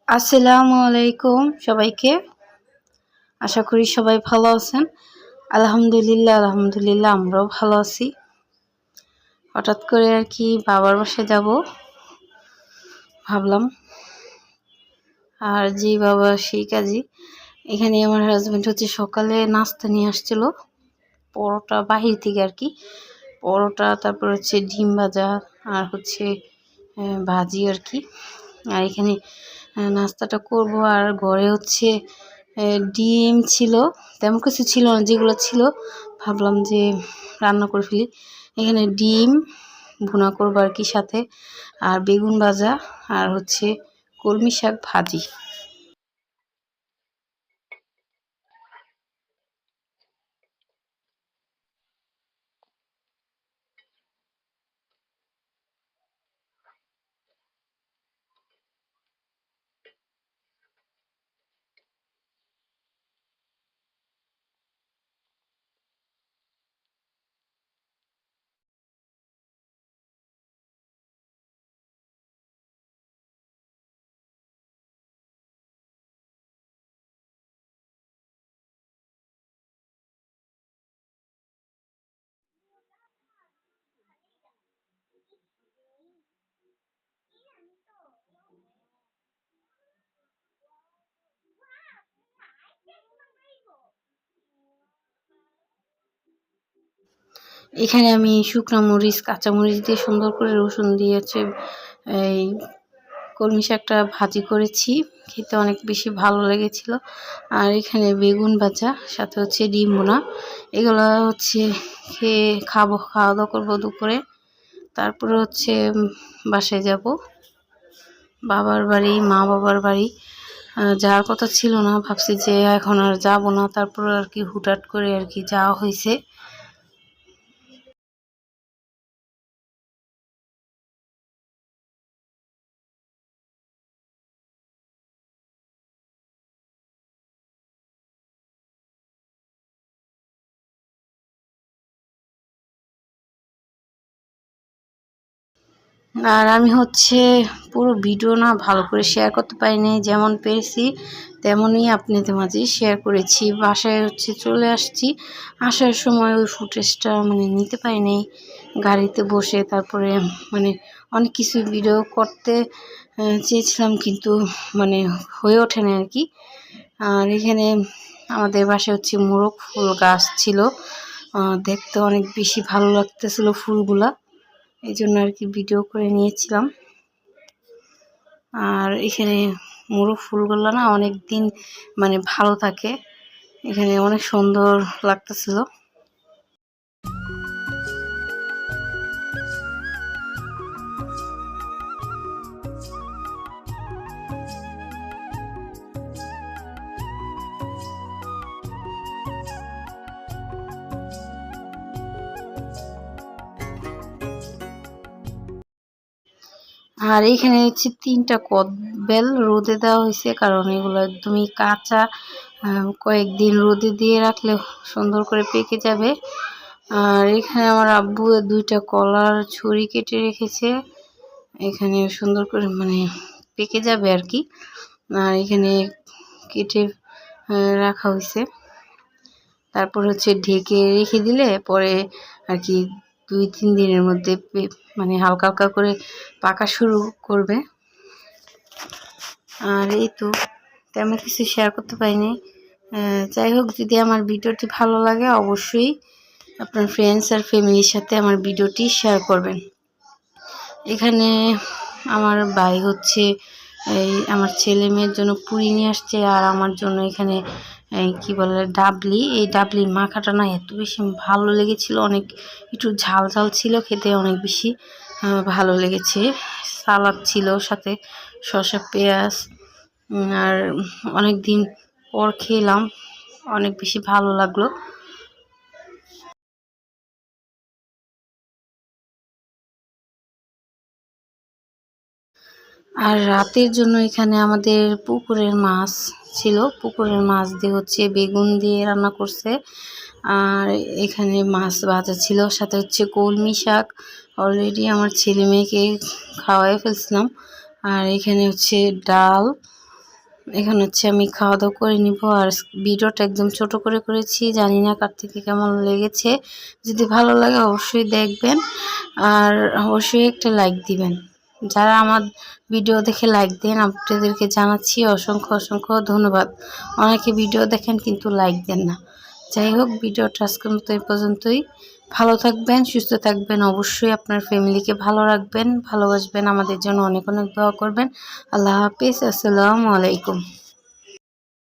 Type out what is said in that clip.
আসসালামু আলাইকুম সবাইকে। আশা করি সবাই ভালো আছেন। আলহামদুলিল্লাহ আমরাও ভালো আছি। হঠাৎ করে আর কি বাবার বাসায় যাব ভাবলাম, আর যেই বাবা সেই কাজই। এখানে আমার হাজব্যান্ড হচ্ছে সকালে নাস্তা নিয়ে আসছিল, পরোটা বাহির থেকে আর কি, পরোটা, তারপর হচ্ছে ডিম ভাজা আর হচ্ছে ভাজি আর কি। আর এখানে নাস্তাটা করব। আর ঘরে হচ্ছে ডিম ছিল, তেমন কিছু ছিল না, যেগুলো ছিল ভাবলাম যে রান্না করে ফেলি। এখানে ডিম ভুনা করবো আর কি, সাথে আর বেগুন ভাজা আর হচ্ছে কলমি শাক ভাজি। এখানে আমি শুকনো মরিচ, কাঁচামরিচ দিয়ে সুন্দর করে রসুন দিয়ে হচ্ছে এই কলমি শাকটা ভাজি করেছি, খেতে অনেক বেশি ভালো লেগেছিল। আর এখানে বেগুন ভাজা, সাথে হচ্ছে ডিম ভুনা, এগুলো হচ্ছে খাওয়া দাওয়া করবো দুপুরে। তারপরে হচ্ছে বাসায় যাব, বাবার বাড়ি, মা বাবার বাড়ি। যাওয়ার কথা ছিল না, ভাবছি যে এখন আর যাব না, তারপর আর কি হুটহাট করে আর কি যাওয়া হয়েছে। আর আমি হচ্ছে পুরো ভিডিও না ভালো করে শেয়ার করতে পারিনি, যেমন পেরেছি তেমনই আপনাদের মাঝে শেয়ার করেছি। বাসায় হচ্ছে চলে আসছি, আসার সময় ওই ফুটেজটা মানে নিতে পারিনি গাড়িতে বসে। তারপরে মানে অনেক কিছু ভিডিও করতে চেয়েছিলাম, কিন্তু মানে হয়ে ওঠে না আর কি। আর এখানে আমাদের বাসায় হচ্ছে মোরগ ফুল গাছ ছিল, দেখতে অনেক বেশি ভালো লাগতেছিল ফুলগুলা, এই জন্য আর কি ভিডিও করে নিয়েছিলাম। আর এখানে মোরগ ফুলগুলো না অনেক দিন মানে ভালো থাকে, এখানে অনেক সুন্দর লাগতেছিল। আর এখানে হচ্ছে 3টা কদবেল রোদে দেওয়া হয়েছে, কারণ এগুলো একদমই কাঁচা, কয়েকদিন রোদে দিয়ে রাখলে সুন্দর করে পেকে যাবে। আর এখানে আমার আব্বু 2টা কলার ছুরি কেটে রেখেছে, এখানে সুন্দর করে মানে পেকে যাবে আর কি। আর এখানে কেটে রাখা হয়েছে, তারপর হচ্ছে ঢেকে রেখে দিলে পরে আর কি 2-3 দিনের মধ্যে মানে হালকা হালকা করে পাকা শুরু করবে। আর এই তো, তেমন কিছু শেয়ার করতে পারিনি। যাই হোক, যদি আমার ভিডিওটি ভালো লাগে অবশ্যই আপনার ফ্রেন্ডস আর ফ্যামিলির সাথে আমার ভিডিওটি শেয়ার করবেন। এখানে আমার ভাই হচ্ছে এই আমার ছেলে মেয়ের জন্য পুরি নিয়ে আসছে, আর আমার জন্য এখানে কি বলে ডাবলি, এই ডাবলির মাখাটা না এত বেশি ভালো লেগেছিল, অনেক একটু ঝাল ঝাল ছিল, খেতে অনেক বেশি ভালো লেগেছে। সালাদ ছিল সাথে, শসা, পেঁয়াজ। আর অনেক দিন পর খেলাম, অনেক বেশি ভালো লাগলো। আর রাতের জন্য এখানে আমাদের পুকুরের মাছ ছিল, পুকুরের মাছ দিয়ে হচ্ছে বেগুন দিয়ে রান্না করছে। আর এখানে মাছ ভাজা ছিল, সাথে হচ্ছে কলমি শাক, অলরেডি আমার ছেলে মেয়েকে খাওয়াই ফেলছিলাম। আর এখানে হচ্ছে ডাল, এখন হচ্ছে আমি খাওয়া দাওয়া করে নিব। আর ভিডিওটা একদম ছোট করে করেছি, জানি না কার থেকে কেমন লেগেছে। যদি ভালো লাগে অবশ্যই দেখবেন, আর অবশ্যই একটা লাইক দিবেন। যারা আমার ভিডিও দেখে লাইক দেন আপনাদেরকে জানাচ্ছি অসংখ্য অসংখ্য ধন্যবাদ। অনেকে ভিডিও দেখেন কিন্তু লাইক দেন না। যাই হোক, ভিডিওটা আজকের মতো এই পর্যন্তই। ভালো থাকবেন, সুস্থ থাকবেন, অবশ্যই আপনার ফ্যামিলিকে ভালো রাখবেন, ভালোবাসবেন, আমাদের জন্য অনেক অনেক দোয়া করবেন। আল্লাহ হাফিজ, আসসালামু আলাইকুম।